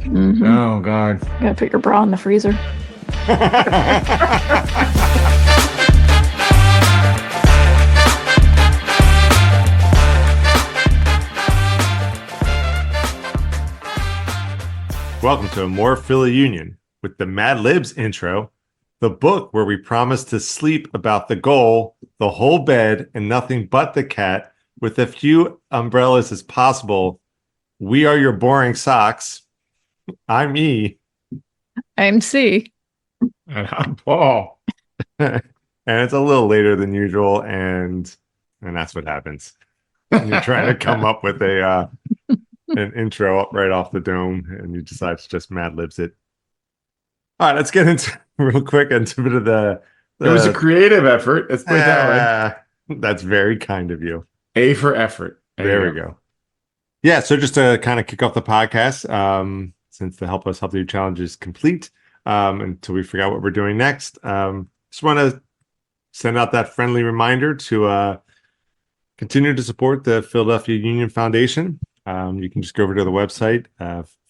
Oh, God. Gotta put your bra in the freezer. Welcome to amorephillyunion with the Mad Libs intro, the book where we promise to sleep about the goal, the whole bed, and nothing but the cat with as few umbrellas as possible. We are your boring socks. I'm E. I'm C. And I'm Paul. And it's a little later than usual, and that's what happens. You're trying to come up with an intro up right off the dome, and you decide to just Mad Libs it. All right, let's get into real quick into a bit of the It was a creative effort. Let's put it that way. That's very kind of you. A for effort. There we go. Yeah, so just to kind of kick off the podcast, since the Help Us Help You challenge is complete, until we figure out what we're doing next, just want to send out that friendly reminder to continue to support the Philadelphia Union Foundation. You can just go over to the website,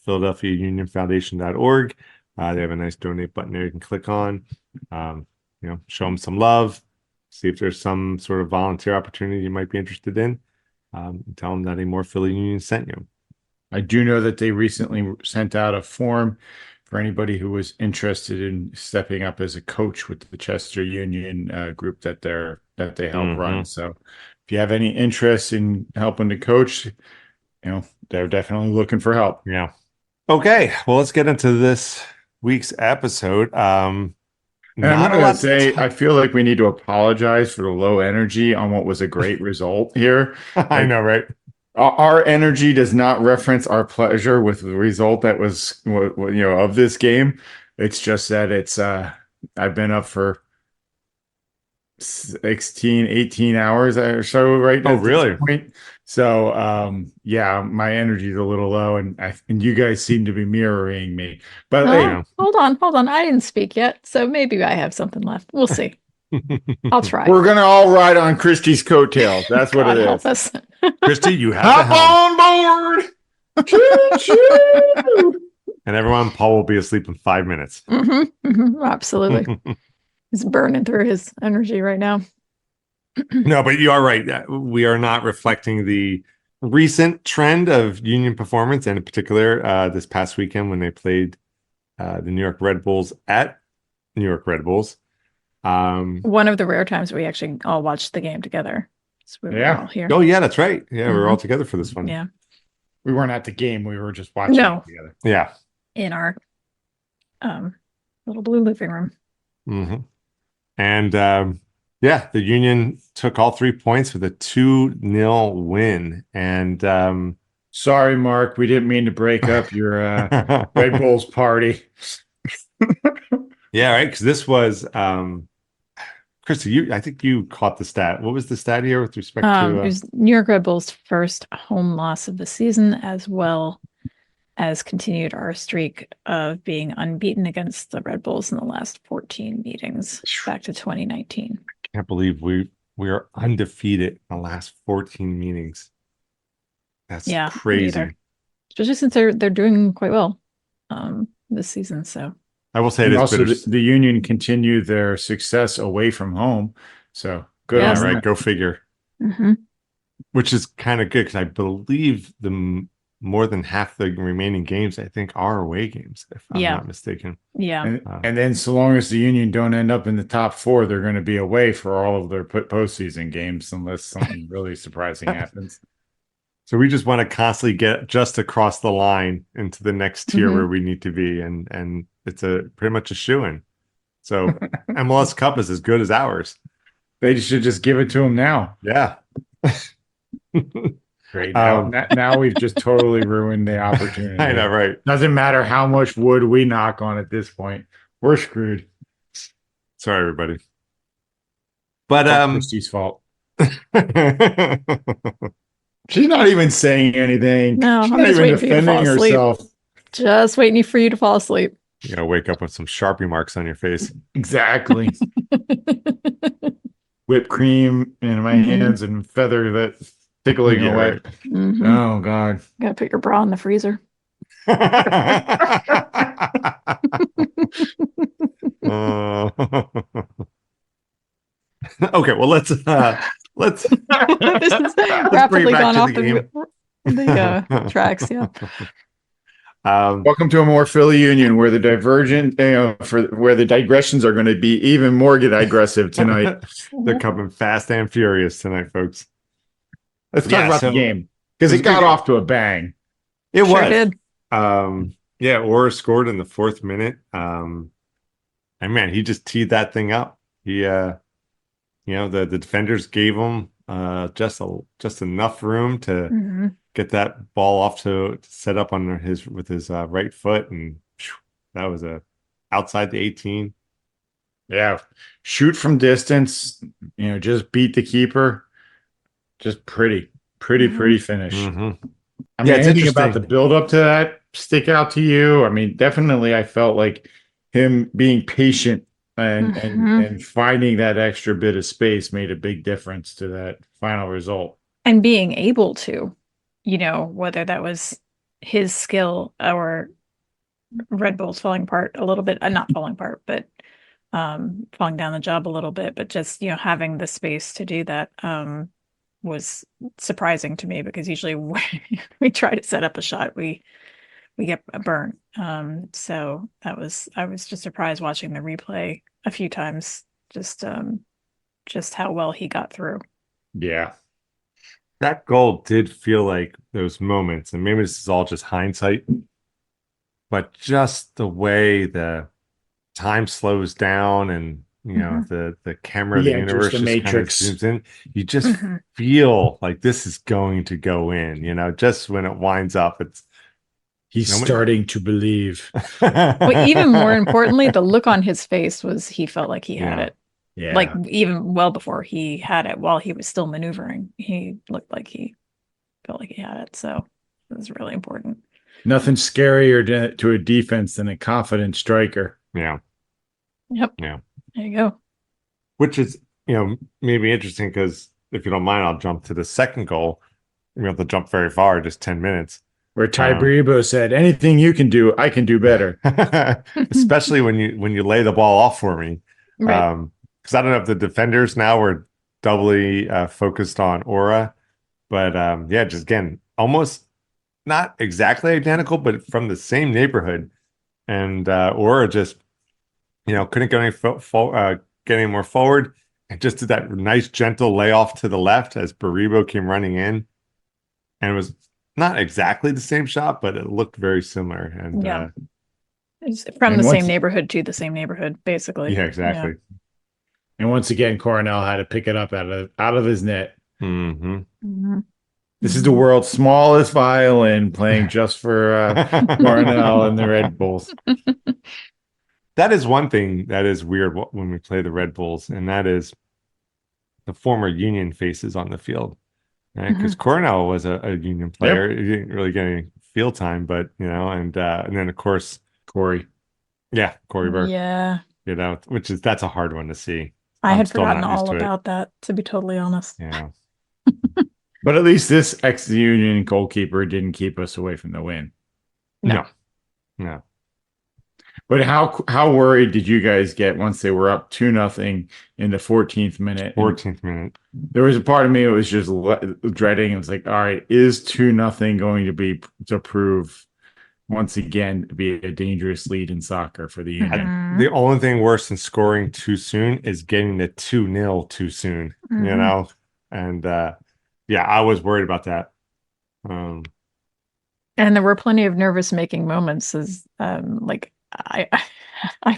philadelphiaunionfoundation.org. They have a nice donate button there you can click on. Show them some love. See if there's some sort of volunteer opportunity you might be interested in. Tell them that a More Philly Union sent you. I do know that they recently sent out a form for anybody who was interested in stepping up as a coach with the Chester Union group that they help run. So if you have any interest in helping to coach, they're definitely looking for help. Yeah. Okay. Well, let's get into this week's episode. And I'm going to say, I feel like we need to apologize for the low energy on what was a great result here. I know, right? Our energy does not reference our pleasure with the result that was, of this game. It's just that it's, I've been up for 16, 18 hours or so right now. Oh, really? So, my energy is a little low, and you guys seem to be mirroring me. But hey, hold on. I didn't speak yet, so maybe I have something left. We'll see. I'll try. We're gonna all ride on Christy's coattails. That's what it is. Help us. Christy, you have hop on board. Choo-choo. And everyone, Paul will be asleep in 5 minutes. Absolutely. He's burning through his energy right now. No, but you are right. We are not reflecting the recent trend of Union performance, and in particular, this past weekend when they played the New York Red Bulls at New York Red Bulls. One of the rare times we actually all watched the game together. So we were all here. Oh, yeah, that's right. Yeah, we were all together for this one. Yeah. We weren't at the game. We were just watching it together. Yeah. In our little blue living room. Mm-hmm. And the Union took all 3 points with a 2-0 win. And sorry, Mark, we didn't mean to break up your Red Bulls party. Yeah, right. Because this was Christy, I think you caught the stat. What was the stat here with respect to? It was New York Red Bulls' first home loss of the season, as well as continued our streak of being unbeaten against the Red Bulls in the last 14 meetings back to 2019. I can't believe we are undefeated in the last 14 meetings. That's crazy. Especially since they're doing quite well this season. So I will say this. Also, the Union continued their success away from home. So good on right. Go figure. Mm-hmm. Which is kind of good because I believe more than half the remaining games, I think, are away games, if I'm not mistaken. Yeah. And then so long as the Union don't end up in the top 4, they're going to be away for all of their postseason games unless something really surprising happens. So we just want to constantly get just across the line into the next tier where we need to be. And it's pretty much a shoo-in. So MLS Cup is as good as ours. They should just give it to them now. Yeah. Great. Now we've just totally ruined the opportunity. I know, right? Doesn't matter how much wood we knock on at this point. We're screwed. Sorry, everybody. But Christy's fault. She's not even saying anything. No, she's I'm not just even waiting for you to fall defending asleep. herself. Just waiting for you to fall asleep. You gotta wake up with some Sharpie marks on your face. Exactly. Whipped cream in my hands and feather that's tickling away. Right. Oh, God. Gotta put your bra in the freezer. Okay, well let's This has let's bring it rapidly back gone to the off game. the tracks. Yeah. Welcome to amorephillyunion, where the divergent, for where the digressions are going to be even more digressive tonight. They're coming fast and furious tonight, folks. Let's talk about the game, because it got off to a bang. It Sure was. did. Yeah, Uhre scored in the 4th minute. And man, he just teed that thing up. He the defenders gave him just enough room to get that ball off to set up on his right foot, and that was a outside the 18. Yeah, shoot from distance, just beat the keeper. Just pretty finish. I mean, It's anything about the interesting. build up to that stick out to you? I mean, definitely I felt like him being patient and finding that extra bit of space made a big difference to that final result. And being able to, whether that was his skill or Red Bull's falling apart a little bit, not falling apart, but falling down the job a little bit, but just, having the space to do that was surprising to me, because usually we try to set up a shot, we get a burn. So I was just surprised watching the replay a few times, just how well he got through. Yeah. That goal did feel like those moments, and maybe this is all just hindsight, but just the way the time slows down and the camera of the universe just kind of zooms in, you just feel like this is going to go in, just when it winds up, he's starting to believe. Well, even more importantly, the look on his face was he felt like he had it. Yeah. Like even well before he had it, while he was still maneuvering, he looked like he felt like he had it. So it was really important. Nothing scarier to a defense than a confident striker. Yeah. Yep. Yeah. There you go. Which is, maybe interesting, because if you don't mind, I'll jump to the second goal. We have to jump very far, just 10 minutes. Where Ty Baribo said, "Anything you can do, I can do better." Especially when you lay the ball off for me. Right. Because I don't know if the defenders now were doubly focused on Uhre, but just again, almost not exactly identical, but from the same neighborhood. And Uhre just, couldn't get any more forward, and just did that nice, gentle layoff to the left as Baribo came running in. And it was not exactly the same shot, but it looked very similar. And it's from the same neighborhood to the same neighborhood, basically. Yeah, exactly. Yeah. And once again, Coronel had to pick it up out of his net. This is the world's smallest violin playing just for Coronel and the Red Bulls. That is one thing that is weird when we play the Red Bulls, and that is the former Union faces on the field. Right? Because Coronel was a Union player. He didn't really get any field time, but and then of course Corey. Yeah, Corey Burke. Yeah. That's a hard one to see. I had forgotten all about that, to be totally honest. Yeah. But at least this ex-Union goalkeeper didn't keep us away from the win. No. But how worried did you guys get once they were up 2-0 in the 14th minute? 14th minute. There was a part of me that was just dreading. It was like, all right, is 2-0 going to prove once again to be a dangerous lead in soccer for the Union? The only thing worse than scoring too soon is getting the 2-0 too soon, And I was worried about that. And there were plenty of nervous making moments, as I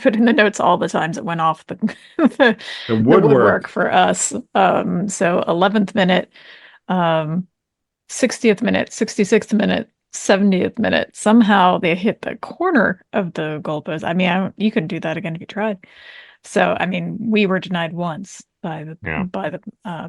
put in the notes all the times it went off the woodwork for us. So 11th minute, 60th minute, 66th minute, 70th minute. Somehow they hit the corner of the goalpost. I mean, you couldn't do that again if you tried. So I mean, we were denied once by the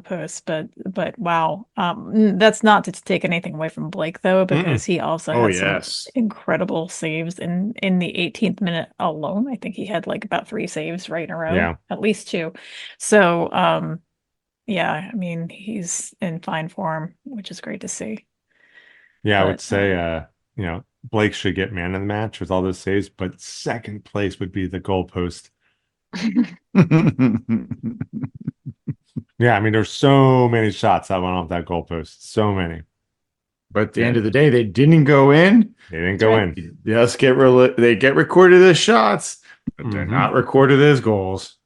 post, but wow, that's not to take anything away from Blake though, because he also had some incredible saves in the 18th minute alone. I think he had like about 3 saves right in a row, at least 2. So I mean, he's in fine form, which is great to see. I would say Blake should get man of the match with all those saves, but second place would be the goalpost. Yeah, I mean, there's so many shots that went off that goalpost. So many. But at the end of the day, they didn't go in. They didn't go in. Yes, they get recorded as shots, but they're not recorded as goals.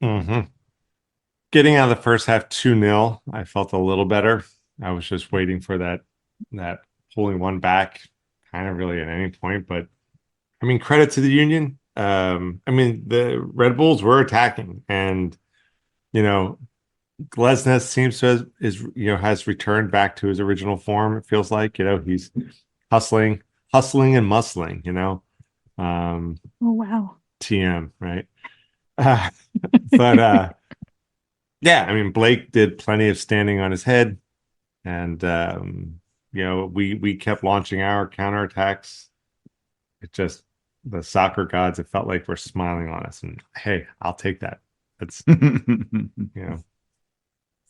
Getting out of the first half 2-0, I felt a little better. I was just waiting for that pulling one back, kind of really at any point. But I mean, credit to the Union. I mean, the Red Bulls were attacking, and Glesnes seems to has returned back to his original form. It feels like he's hustling and muscling. Oh wow. TM, right? But yeah, I mean, Blake did plenty of standing on his head, and we kept launching our counterattacks. It just the soccer gods. It felt like were smiling on us, and hey, I'll take that. That's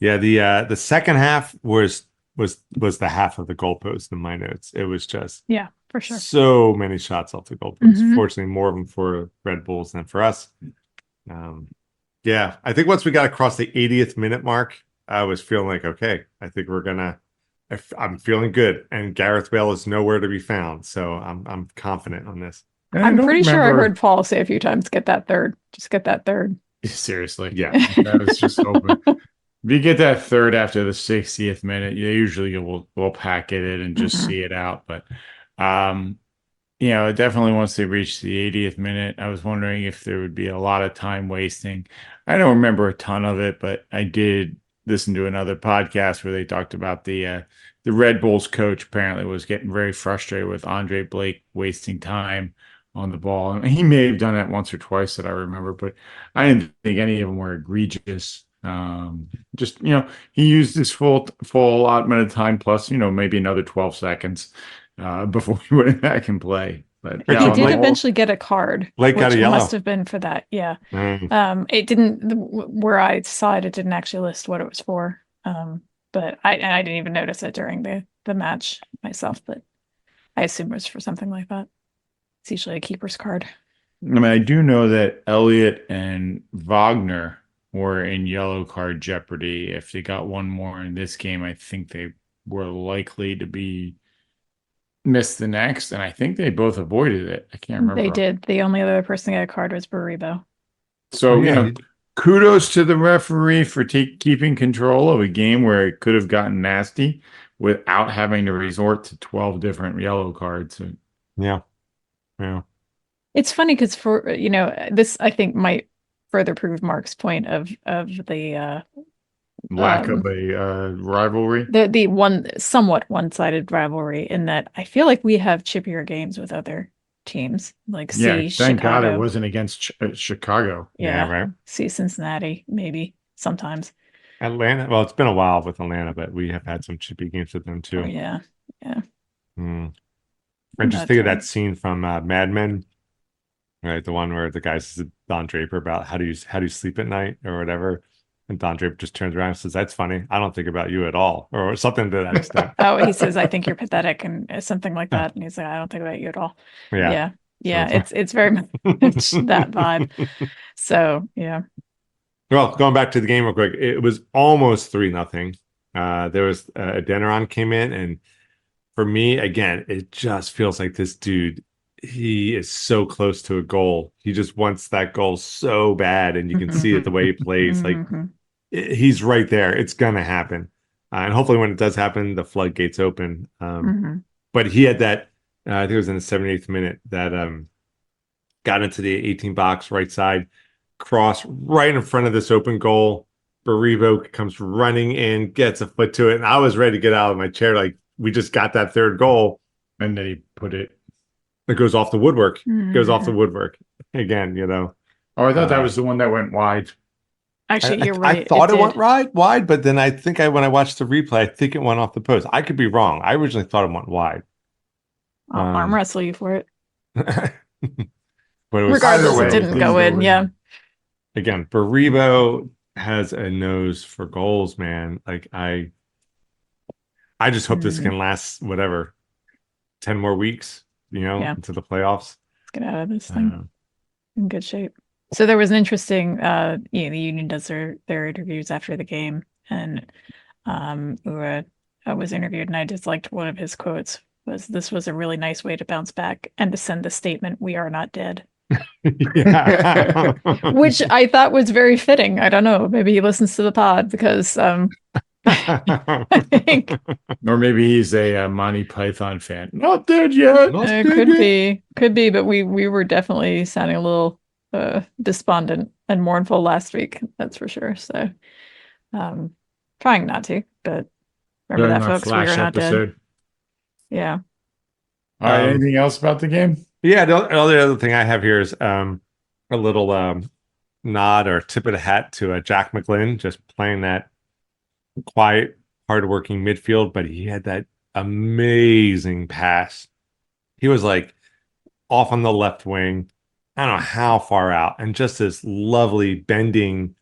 Yeah, the second half was the half of the goalpost in my notes. It was just for sure. So many shots off the goalpost. Fortunately, more of them for Red Bulls than for us. Yeah, I think once we got across the 80th minute mark, I was feeling like, okay, I think I'm feeling good, and Gareth Bale is nowhere to be found. So I'm confident on this. I'm pretty sure I heard Paul say a few times, "Get that third, just get that third." Seriously, yeah, I was just hoping. If you get that third after the 60th minute, you usually will pack it and just see it out. But definitely once they reached the 80th minute, I was wondering if there would be a lot of time wasting. I don't remember a ton of it, but I did listen to another podcast where they talked about the Red Bulls coach apparently was getting very frustrated with Andre Blake wasting time on the ball. And he may have done that once or twice that I remember, but I didn't think any of them were egregious. Just he used his full allotment of time plus maybe another 12 seconds before he went back and play. But he did eventually get a card. Blake got a yellow. Must have been for that. Yeah. It didn't. Where I saw it, it didn't actually list what it was for. But I didn't even notice it during the match myself. But I assume it was for something like that. It's usually a keeper's card. I mean, I do know that Elliott and Wagner were in yellow card jeopardy. If they got one more in this game, I think they were likely to be missed the next, and I think they both avoided it. I can't remember. They did. The only other person that got a card was Baribo. So, kudos to the referee for keeping control of a game where it could have gotten nasty without having to resort to 12 different yellow cards. Yeah. It's funny because for this I think might further prove Mark's point of the lack of a rivalry, the one somewhat one-sided rivalry, in that I feel like we have chippier games with other teams, like thank Chicago. God it wasn't against Chicago. Yeah, right. See Cincinnati maybe sometimes. Atlanta. Well, it's been a while with Atlanta, but we have had some chippy games with them too. Oh, yeah. I just think of that scene from Mad Men, right? The one where the guy says to Don Draper about how do you sleep at night or whatever, and Don Draper just turns around and says, "That's funny. I don't think about you at all," or something to that extent. Oh, he says, "I think you're pathetic," and something like that, and he's like, "I don't think about you at all." Yeah. It's very much that vibe. So yeah. Well, going back to the game real quick, it was almost 3-0. There was Adeniran came in, and for me, again, it just feels like this dude, he is so close to a goal. He just wants that goal so bad, and you can see it the way he plays. Like he's right there. It's gonna happen, and hopefully, when it does happen, the floodgates open. But he had that. I think it was in the 78th minute that got into the 18 box right side, cross right in front of this open goal. Baribo comes running in, gets a foot to it, and I was ready to get out of my chair. Like, we just got that third goal, and then he put it. It goes off the woodwork. Goes off the woodwork again. Oh, I thought that was the one that went wide. Actually, you're right. I thought it went wide, but then I think when I watched the replay, I think it went off the post. I could be wrong. I originally thought it went wide. I'll arm wrestle you for it. But it was regardless, it didn't go in. Yeah. Again, Baribo has a nose for goals, man. Like I just hope this can last 10 more weeks. Yeah. into the playoffs. Let's get out of this thing in good shape. So there was an interesting, the Union does their interviews after the game, and Uhre was interviewed, and I just liked one of his quotes was, "This was a really nice way to bounce back and to send the statement, we are not dead." Yeah. Which I thought was very fitting. I don't know. Maybe he listens to the pod because I think Or maybe he's a Monty Python fan. Not dead yet. could be, but we were definitely sounding a little despondent and mournful last week. That's for sure. So, trying not to, but remember During that, our folks. We are Flash not dead. episode. Yeah. All right. Anything else about the game? Yeah, the only other thing I have here is a little nod or tip of the hat to Jack McGlynn, just playing that quiet, hardworking midfield, but he had that amazing pass. He was like off on the left wing, I don't know how far out, and just this lovely bending,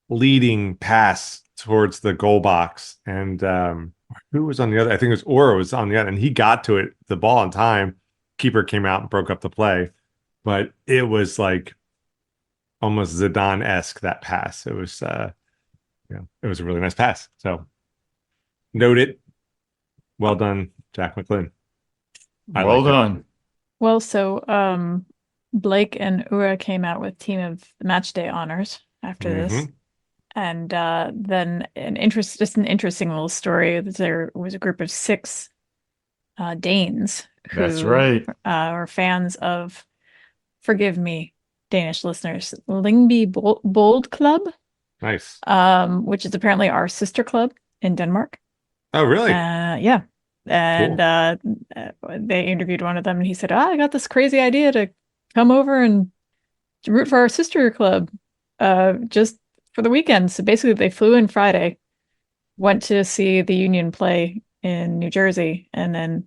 leading pass towards the goal box. And who was on the other? I think it was Uhre was on the other, and he got to it, the ball in time. Keeper came out and broke up the play, but it was like almost Zidane-esque, that pass. It was it was a really nice pass. So note it. Well done, Jack McGlynn. Well done. Well, so Blake and Uhre came out with team of the match day honors after this. And then just an interesting little story. There was a group of 6 Danes That's who right. are fans of, forgive me, Danish listeners, Lyngby Bold Club, Nice. which is apparently our sister club in Denmark. Oh, really? Yeah. And they interviewed one of them, and he said, I got this crazy idea to come over and root for our sister club just for the weekend. So basically, they flew in Friday, went to see the Union play in New Jersey, and then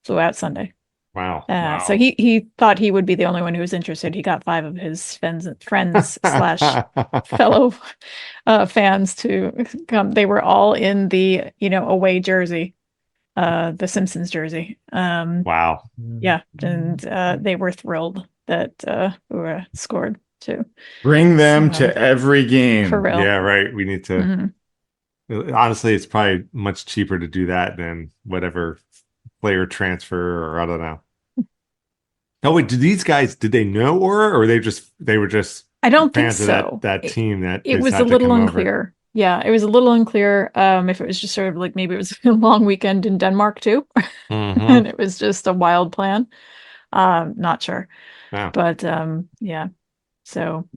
flew out Sunday. Wow. So he thought he would be the only one who was interested. He got 5 of his friends slash fellow fans to come. They were all in the away jersey, the Simpsons jersey. Wow. Yeah, and they were thrilled that Uhre scored too. Bring them to every game. For real. Yeah, right. We need to. Honestly, it's probably much cheaper to do that than whatever player transfer, or I don't know. Oh wait, did they know Uhre, or they were just I don't think fans so. of that team that It was a decided to little come unclear. over? Yeah, it was a little unclear if it was just sort of like maybe it was a long weekend in Denmark too, and it was just a wild plan. Not sure. Yeah. But yeah. So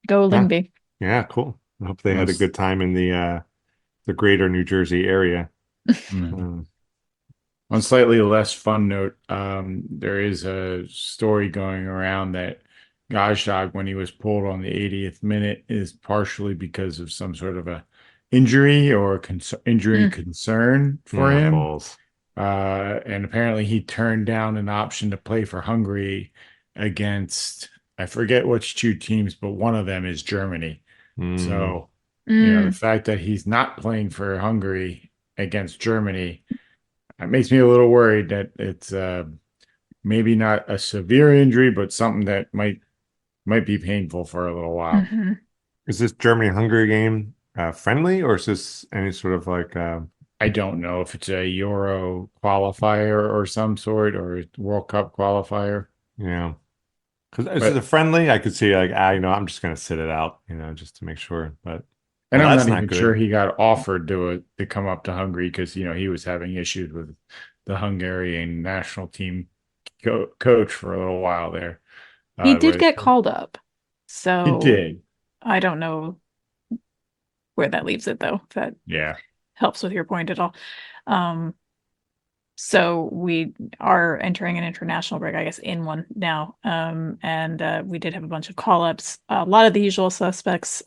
go Lyngby. Yeah, cool. I hope they had a good time in the greater New Jersey area. On slightly less fun note, there is a story going around that Gajdag, when he was pulled on the 80th minute, is partially because of some sort of a injury or injury concern for him. Balls. And apparently he turned down an option to play for Hungary against, I forget which 2 teams, but one of them is Germany. So, the fact that he's not playing for Hungary against Germany, it makes me a little worried that it's maybe not a severe injury, but something that might be painful for a little while. Is this Germany-Hungary game friendly, or is this any sort of like I don't know if it's a Euro qualifier or some sort, or a World Cup qualifier. Yeah. Because is it a friendly? I could see like, I'm just going to sit it out, just to make sure. But I'm not even sure he got offered to come up to Hungary because, he was having issues with the Hungarian national team coach for a little while there. He did get called up. So he did. I don't know where that leaves it, though, if that helps with your point at all. So we are entering an international break, I guess, in one now. And we did have a bunch of call-ups. A lot of the usual suspects,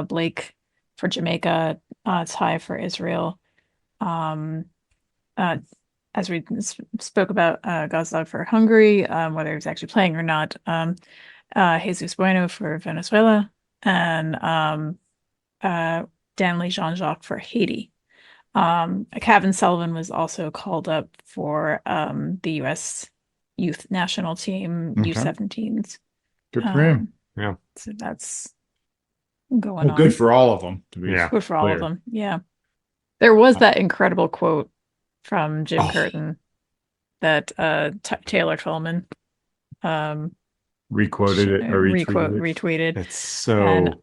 Blake for Jamaica, Ty for Israel. As we spoke about, Gazdag for Hungary, whether he was actually playing or not. Jesus Bueno for Venezuela, and Danley Jean-Jacques for Haiti. Kevin Sullivan was also called up for the U.S. youth national team, Okay. U17s. Good for him. Yeah. So that's going Well, on. good for all of them, to be Yeah. Good for all of clear. them. Yeah. There was that incredible quote from Jim Oh. Curtin that Taylor Twellman Requoted it or retweeted it. retweeted. It's so. And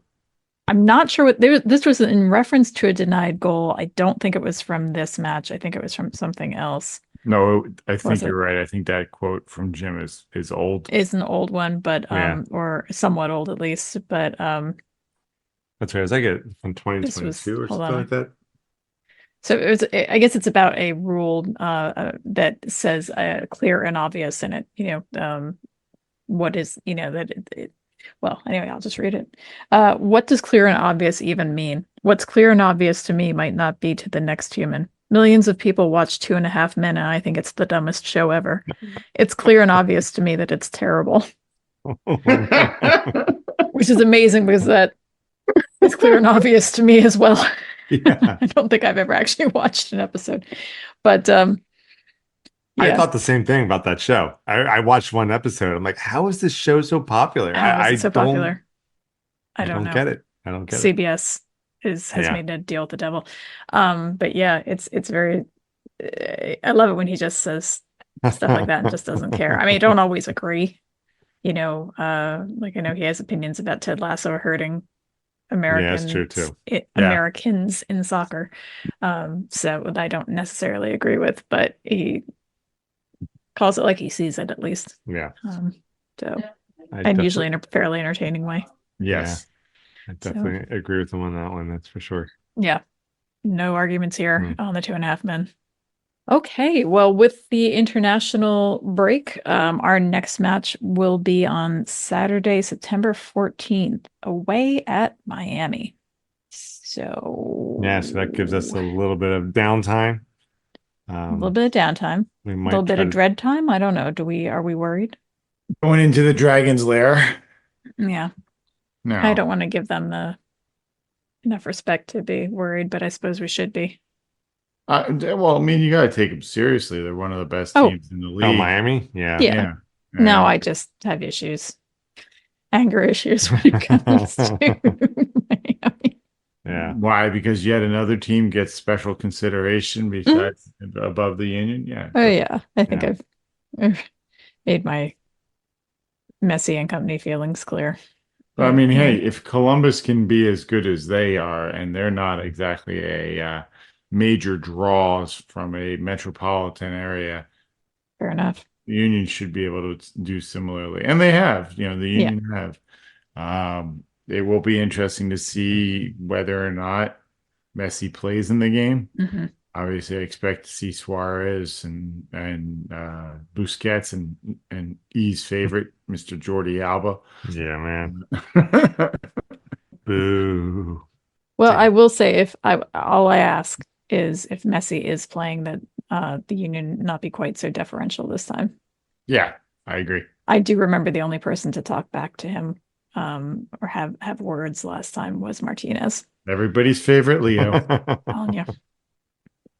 I'm not sure what this was in reference to a denied goal. I don't think it was from this match. I think it was from something else. No, I think Was you're it? right. I think that quote from Jim is old. Is an old one, but Yeah. or somewhat old at least. But That's right. Is that it from this was 2022 or hold something on. like that? So it was, I guess it's about a rule that says clear and obvious in it. What is that well, anyway, I'll just read it. What does clear and obvious even mean? What's clear and obvious to me might not be to the next human. Millions of people watch 2.5 Men, and I think it's the dumbest show ever. It's clear and obvious to me that it's terrible, which is amazing because that is clear and obvious to me as well. Yeah. I don't think I've ever actually watched an episode, but I yeah. thought the same thing about that show. I watched one episode. I'm like, how is this show so popular? How is I it so don't, popular? I don't know. get it. I don't get it. CBS has Yeah. made a deal with the devil. But yeah, it's very. I love it when he just says stuff like that and just doesn't care. I mean, I don't always agree. Like I know he has opinions about Ted Lasso hurting Yeah, it's true too. Americans in soccer. So I don't necessarily agree with, but he calls it like he sees it at least. Yeah. So I and definitely- usually in a fairly entertaining way. Yes. I definitely agree with him on that one. That's for sure. Yeah. No arguments here on the 2.5 Men. Okay, well, with the international break, our next match will be on Saturday, September 14th, away at Miami. So Yeah, so that gives us a little bit of downtime. a little bit of downtime, We a might little bit try of to- dread time. I don't know. Are we worried? Going into the dragon's lair. Yeah, No. I don't want to give them enough respect to be worried, but I suppose we should be. Well, I mean, you got to take them seriously. They're one of the best Oh. teams in the Oh, league. Miami? Yeah. Yeah. No, I just have issues, anger issues when it comes to Miami. Yeah. Why? Because yet another team gets special consideration besides above the Union. Yeah. Oh yeah, I think Yeah. I've made my Messi and company feelings clear. I mean, Yeah. hey, if Columbus can be as good as they are, and they're not exactly a major draws from a metropolitan area, Fair enough. the Union should be able to do similarly, and they have. The Union have. It will be interesting to see whether or not Messi plays in the game. Mhm. Obviously, I expect to see Suarez and Busquets and E's favorite, Mr. Jordi Alba. Yeah, man. Boo. Well, Yeah. I will say all I ask is if Messi is playing that the Union not be quite so deferential this time. Yeah, I agree. I do remember the only person to talk back to him or have words last time was Martinez. Everybody's favorite Leo. Telling you.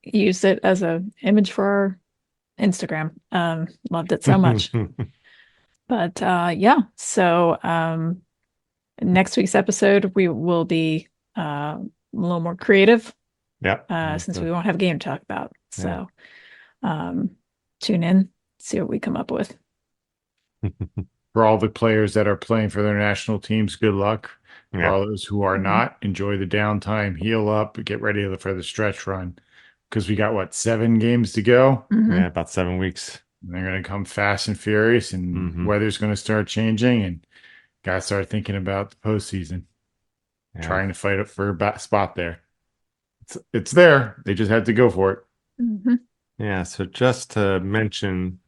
Used it as a image for our Instagram. Loved it so much. But yeah, so next week's episode we will be a little more creative. Yeah. Since we won't have a game to talk about. So tune in, see what we come up with. For all the players that are playing for their national teams, good luck. For Yeah. all those who are not, enjoy the downtime, heal up, get ready for the stretch run. Because we got 7 games to go. Yeah, about 7 weeks. And they're going to come fast and furious, and weather's going to start changing, and got to start thinking about the postseason, trying to fight up for a spot there. It's there. They just had to go for it. Yeah. So just to mention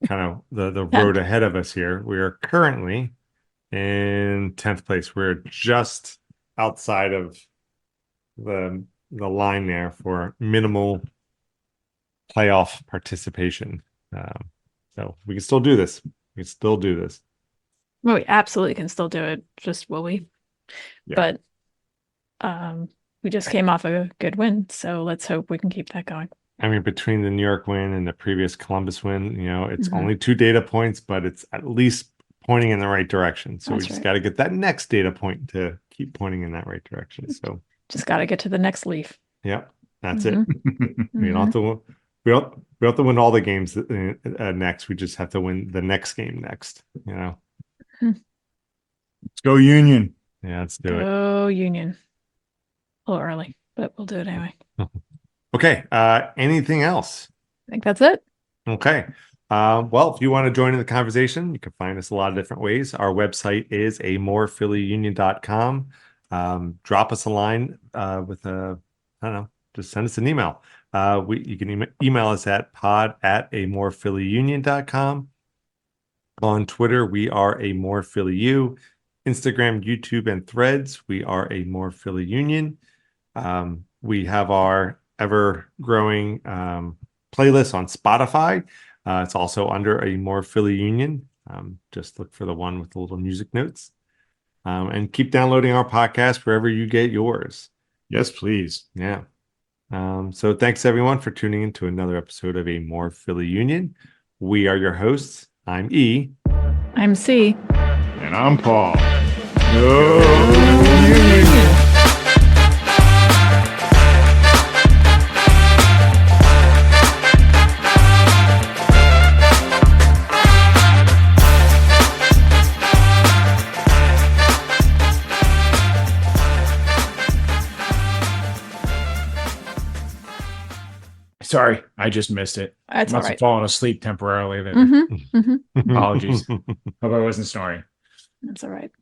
kind of the road ahead of us here, we are currently in 10th place. We're just outside of the line there for minimal playoff participation. So we can still do this. We can still do this. Well, we absolutely can still do it. Just will we? Yeah. But we just came off a good win, so let's hope we can keep that going. I mean, between the New York win and the previous Columbus win, it's Mhm. only 2 data points, but it's at least pointing in the right direction. So we That's just right. got to get that next data point to keep pointing in that right direction. So Just got to get to the next leaf. Yep, that's Mhm. it. We don't have to. We have to win all the games next. We just have to win the next game next. Let's go Union. Yeah, let's do it. Go Union. A little early, but we'll do it anyway. Okay. Anything else? I think that's it. Okay. Well, if you want to join in the conversation, you can find us a lot of different ways. Our website is amorephillyunion.com. Drop us a line with I don't know, just send us an email. You can email us at pod@amorephillyunion.com. On Twitter, we are amorephillyu. Instagram, YouTube, and Threads, we are amorephillyunion. We have our ever-growing playlist on Spotify. It's also under amorephillyunion. Just look for the one with the little music notes. And keep downloading our podcast wherever you get yours. Yes, please. Yeah. So thanks everyone for tuning in to another episode of A More Philly Union. We are your hosts. I'm E. I'm C. And I'm Paul. Go Union. Sorry, I just missed it. That's all Must have right. fallen asleep temporarily there. Mhm. Apologies. Hope I wasn't snoring. That's all right.